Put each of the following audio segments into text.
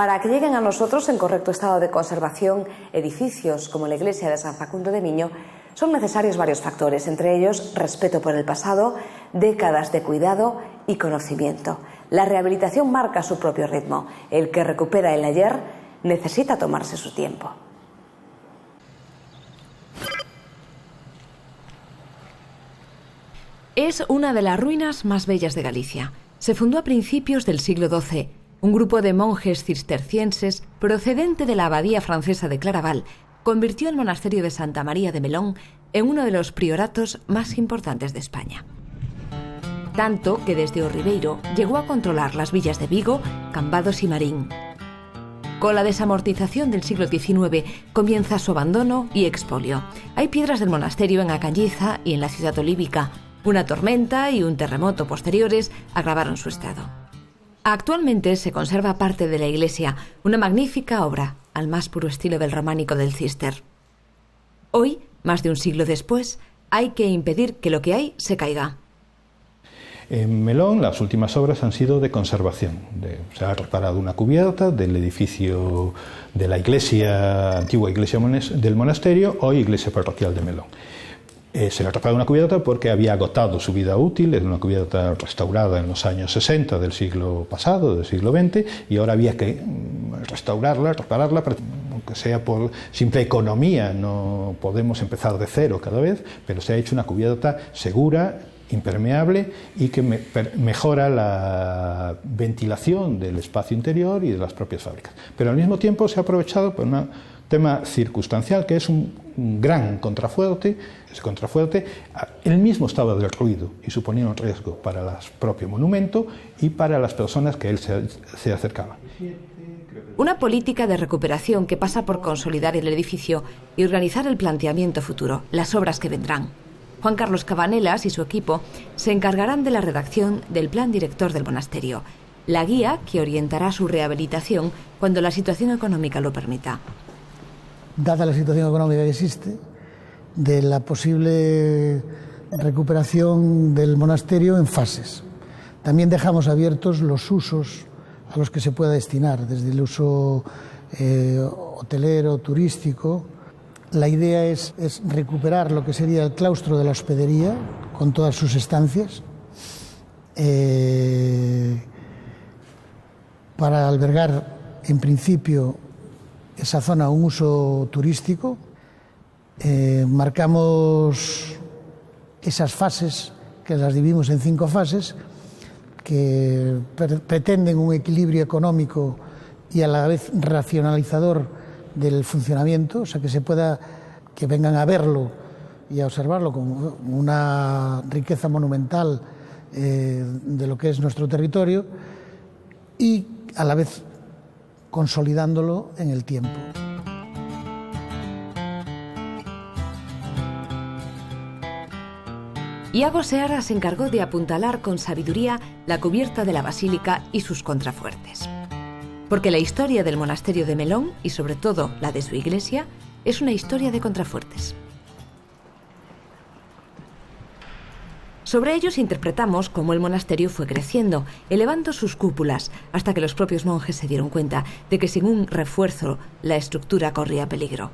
Para que lleguen a nosotros en correcto estado de conservación edificios como la iglesia de San Facundo de Miño, son necesarios varios factores, entre ellos respeto por el pasado, décadas de cuidado y conocimiento. La rehabilitación marca su propio ritmo. El que recupera el ayer necesita tomarse su tiempo. Es una de las ruinas más bellas de Galicia. Se fundó a principios del siglo XII. Un grupo de monjes cistercienses, procedente de la abadía francesa de Claraval, convirtió el monasterio de Santa María de Melón en uno de los prioratos más importantes de España. Tanto que desde o Ribeiro llegó a controlar las villas de Vigo, Cambados y Marín. Con la desamortización del siglo XIX comienza su abandono y expolio. Hay piedras del monasterio en Acañiza y en la ciudad olívica. Una tormenta y un terremoto posteriores agravaron su estado. Actualmente se conserva parte de la iglesia, una magnífica obra, al más puro estilo del románico del Cister. Hoy, más de un siglo después, hay que impedir que lo que hay se caiga. En Melón las últimas obras han sido de conservación. Se ha reparado una cubierta del edificio de la iglesia, antigua iglesia del monasterio, hoy iglesia parroquial de Melón. Se le ha reparado una cubierta porque había agotado su vida útil, era una cubierta restaurada en los años 60 del siglo pasado, del siglo XX, y ahora había que restaurarla, repararla, aunque sea por simple economía, no podemos empezar de cero cada vez, pero se ha hecho una cubierta segura, impermeable y que mejora la ventilación del espacio interior y de las propias fábricas. Pero al mismo tiempo se ha aprovechado por un tema circunstancial que es un gran contrafuerte. Ese contrafuerte él mismo estaba derruido y suponía un riesgo para el propio monumento y para las personas que él se acercaban. Una política de recuperación que pasa por consolidar el edificio y organizar el planteamiento futuro, las obras que vendrán. Juan Carlos Cabanelas y su equipo se encargarán de la redacción del plan director del monasterio, la guía que orientará su rehabilitación cuando la situación económica lo permita. Dada la situación económica que existe, de la posible recuperación del monasterio en fases. También dejamos abiertos los usos a los que se pueda destinar, desde el uso hotelero, turístico. La idea es recuperar lo que sería el claustro de la hospedería, con todas sus estancias, para albergar, en principio, esa zona un uso turístico. Marcamos esas fases, que las dividimos en 5 fases, que pretenden un equilibrio económico y a la vez racionalizador del funcionamiento, o sea, que vengan a verlo y a observarlo como una riqueza monumental de lo que es nuestro territorio y a la vez consolidándolo en el tiempo. Iago Seara se encargó de apuntalar con sabiduría la cubierta de la basílica y sus contrafuertes. Porque la historia del monasterio de Melón, y sobre todo la de su iglesia, es una historia de contrafuertes. Sobre ellos interpretamos cómo el monasterio fue creciendo, elevando sus cúpulas, hasta que los propios monjes se dieron cuenta de que sin un refuerzo la estructura corría peligro.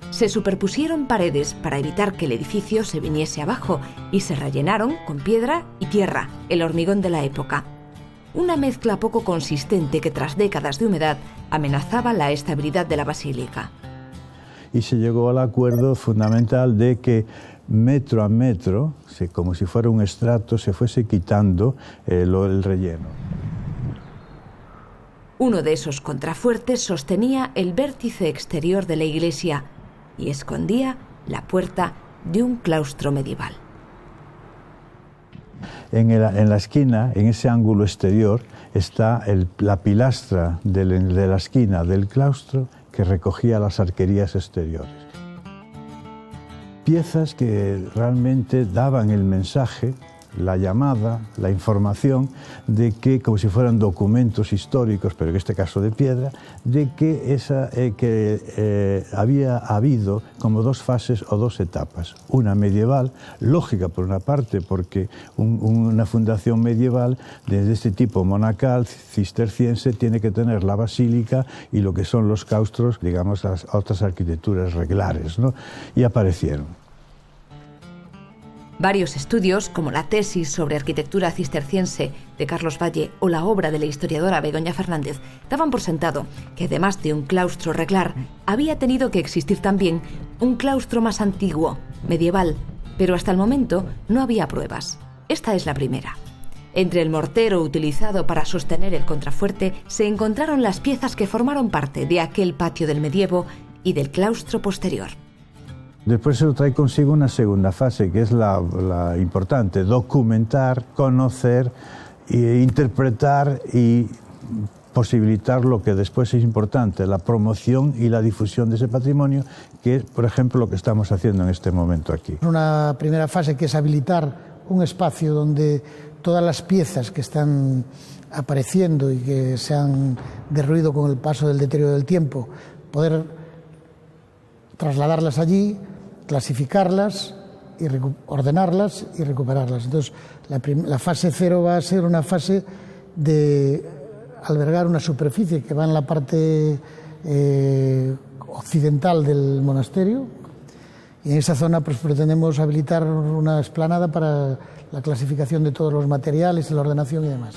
Se superpusieron paredes para evitar que el edificio se viniese abajo y se rellenaron con piedra y tierra, el hormigón de la época. Una mezcla poco consistente que tras décadas de humedad amenazaba la estabilidad de la basílica. Y se llegó al acuerdo fundamental de que metro a metro, como si fuera un estrato, se fuese quitando el relleno. Uno de esos contrafuertes sostenía el vértice exterior de la iglesia y escondía la puerta de un claustro medieval. En la esquina, en ese ángulo exterior, está la pilastra de la esquina del claustro que recogía las arquerías exteriores. Piezas que realmente daban el mensaje la llamada, la información de que, como si fueran documentos históricos, pero en este caso de piedra, de que había habido como dos fases o dos etapas. Una medieval, lógica por una parte, porque una fundación medieval de este tipo monacal, cisterciense, tiene que tener la basílica y lo que son los claustros, digamos, las otras arquitecturas reglares, ¿no? Y aparecieron. Varios estudios, como la tesis sobre arquitectura cisterciense de Carlos Valle o la obra de la historiadora Begoña Fernández, daban por sentado que además de un claustro reglar, había tenido que existir también un claustro más antiguo, medieval, pero hasta el momento no había pruebas. Esta es la primera. Entre el mortero utilizado para sostener el contrafuerte se encontraron las piezas que formaron parte de aquel patio del medievo y del claustro posterior. Después se trae consigo una segunda fase, que es la importante: documentar, conocer, interpretar y posibilitar lo que después es importante, la promoción y la difusión de ese patrimonio, que es, por ejemplo, lo que estamos haciendo en este momento aquí. Una primera fase que es habilitar un espacio donde todas las piezas que están apareciendo y que se han derruido con el paso del deterioro del tiempo, poder trasladarlas allí, clasificarlas, y ordenarlas y recuperarlas. Entonces, la fase 0 va a ser una fase de albergar una superficie que va en la parte occidental del monasterio, y en esa zona pues pretendemos habilitar una explanada para la clasificación de todos los materiales, la ordenación y demás.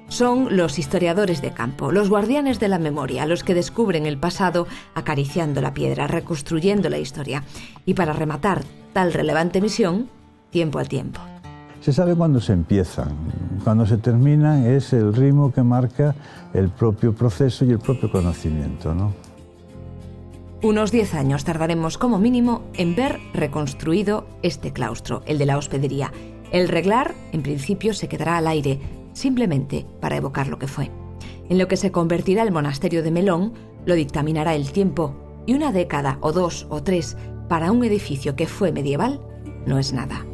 Son los historiadores de campo, los guardianes de la memoria, los que descubren el pasado acariciando la piedra, reconstruyendo la historia. Y para rematar tal relevante misión, tiempo al tiempo. Se sabe cuándo se empiezan, cuando se terminan es el ritmo que marca el propio proceso y el propio conocimiento, ¿no? Unos 10 años tardaremos como mínimo en ver reconstruido este claustro, el de la hospedería. El reglar, en principio, se quedará al aire, simplemente para evocar lo que fue. En lo que se convertirá el monasterio de Melón lo dictaminará el tiempo, y una década o 2 o 3 para un edificio que fue medieval no es nada.